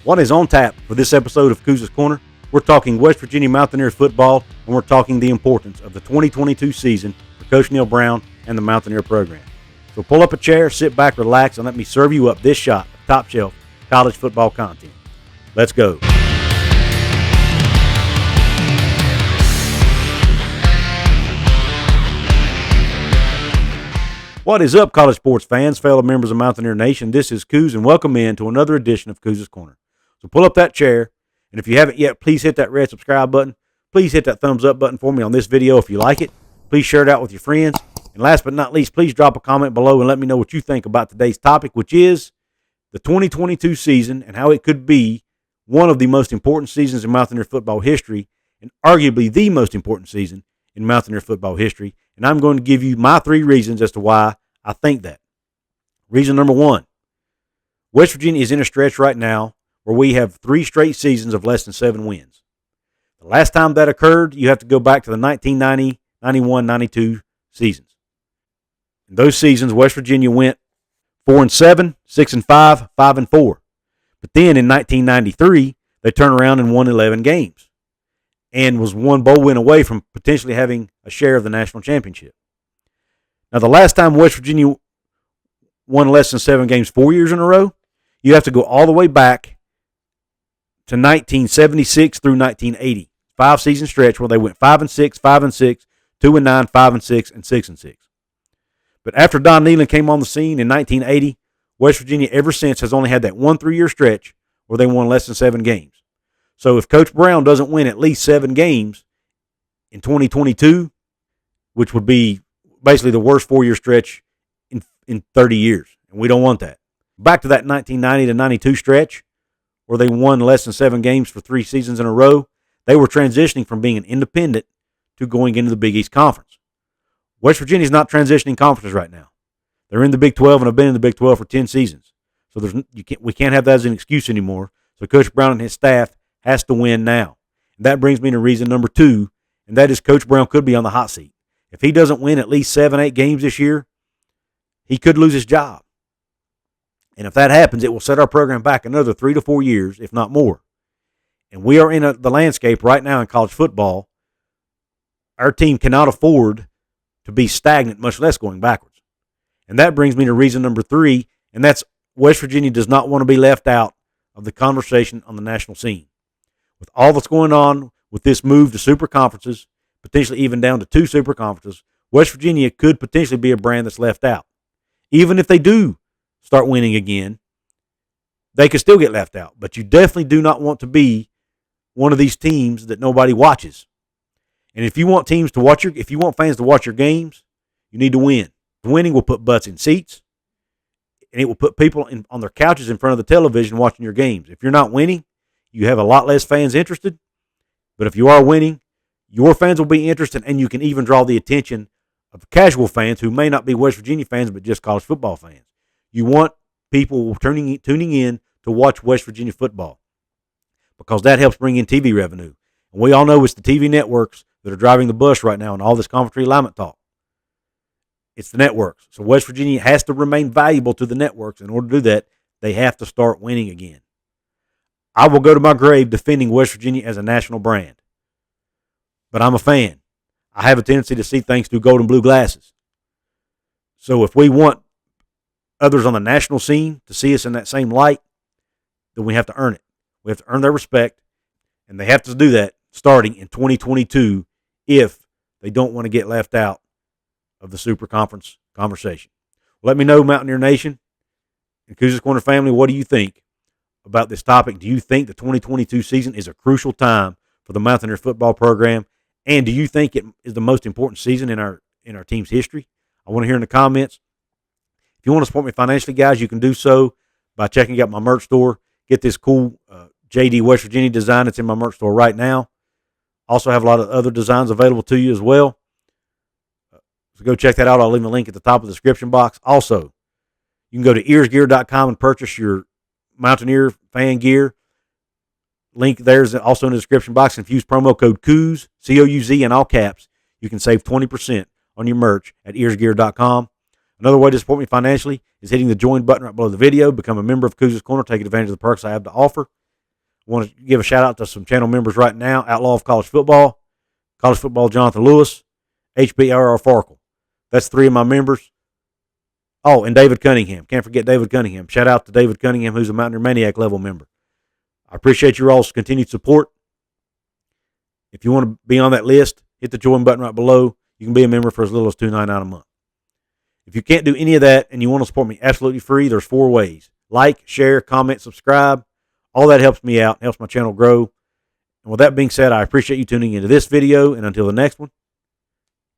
What is on tap for this episode of Couz's Corner? We're talking West Virginia Mountaineers football, and we're talking the importance of the 2022 season for Coach Neal Brown and the Mountaineer program. So pull up a chair, sit back, relax, and let me serve you up this shot of top-shelf college football content. Let's go. What is up, college sports fans, fellow members of Mountaineer Nation? This is Couz, and welcome in to another edition of Couz's Corner. So pull up that chair, and if you haven't yet, please hit that red subscribe button. Please hit that thumbs up button for me on this video if you like it. Please share it out with your friends. And last but not least, please drop a comment below and let me know what you think about today's topic, which is the 2022 season and how it could be one of the most important seasons in Mountaineer football history, and arguably the most important season in Mountaineer football history. And I'm going to give you my 3 reasons as to why I think that. Reason number 1, West Virginia is in a stretch right now where we have 3 straight seasons of less than 7 wins. The last time that occurred, you have to go back to the 1990, 91, 92 seasons. In those seasons, West Virginia went 4-7, 6-5, 5-4. But then in 1993, they turned around and won 11 games and was one bowl win away from potentially having a share of the national championship. Now, the last time West Virginia won less than 7 games 4 years in a row, you have to go all the way back to 1976 through 1980. 5-season stretch where they went 5-6, 5-6, 2-9, 5-6, and 6-6. But after Don Nehlen came on the scene in 1980, West Virginia ever since has only had that 1 3-year stretch where they won less than 7 games. So if Coach Brown doesn't win at least 7 games in 2022, which would be basically the worst 4-year stretch in 30 years, and we don't want that. Back to that 1990 to 92 stretch where they won less than 7 games for 3 seasons in a row, they were transitioning from being an independent to going into the Big East Conference. West Virginia's not transitioning conferences right now. They're in the Big 12 and have been in the Big 12 for 10 seasons. So we can't have that as an excuse anymore. So Coach Brown and his staff has to win now. And that brings me to reason number 2, and that is Coach Brown could be on the hot seat. If he doesn't win at least 7, 8 games this year, he could lose his job. And if that happens, it will set our program back another 3 to 4 years, if not more. And we are in the landscape right now in college football. Our team cannot afford to be stagnant, much less going backwards. And that brings me to reason number 3, and that's West Virginia does not want to be left out of the conversation on the national scene. With all that's going on with this move to super conferences, potentially even down to 2 super conferences, West Virginia could potentially be a brand that's left out. Even if they do start winning again, they could still get left out. But you definitely do not want to be one of these teams that nobody watches. And if you want fans to watch your games, you need to win. Winning will put butts in seats, and it will put people on their couches in front of the television watching your games. If you're not winning, you have a lot less fans interested. But if you are winning, your fans will be interested, and you can even draw the attention of casual fans who may not be West Virginia fans but just college football fans. You want people tuning in to watch West Virginia football because that helps bring in TV revenue. And we all know it's the TV networks that are driving the bus right now in all this conference realignment talk. It's the networks. So West Virginia has to remain valuable to the networks. In order to do that, they have to start winning again. I will go to my grave defending West Virginia as a national brand. But I'm a fan. I have a tendency to see things through gold and blue glasses. So if we want others on the national scene to see us in that same light, then we have to earn it. We have to earn their respect, and they have to do that starting in 2022 if they don't want to get left out of the Super Conference conversation. Let me know, Mountaineer Nation and Couz's Corner family, what do you think about this topic? Do you think the 2022 season is a crucial time for the Mountaineer football program? And do you think it is the most important season in our team's history? I want to hear in the comments. If you want to support me financially, guys, you can do so by checking out my merch store. Get this cool JD West Virginia design that's in my merch store right now. Also have a lot of other designs available to you as well. So go check that out. I'll leave a link at the top of the description box. Also, you can go to earsgear.com and purchase your Mountaineer fan gear. Link there's also in the description box. And if you use promo code COUZ, C-O-U-Z, in all caps, you can save 20% on your merch at earsgear.com. Another way to support me financially is hitting the join button right below the video. Become a member of Couz's Corner. Take advantage of the perks I have to offer. Want to give a shout out to some channel members right now: Outlaw of College Football, Jonathan Lewis, HBRR Farkle. That's 3 of my members. Oh, and David Cunningham. Can't forget David Cunningham. Shout out to David Cunningham, who's a Mountaineer Maniac level member. I appreciate your all's continued support. If you want to be on that list, hit the join button right below. You can be a member for as little as $2.99 a month. If you can't do any of that and you want to support me absolutely free, there's 4 ways. Like, share, comment, subscribe. All that helps me out, helps my channel grow. And with that being said, I appreciate you tuning into this video. And until the next one,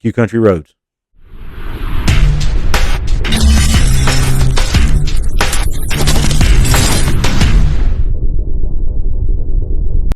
Q Country Roads.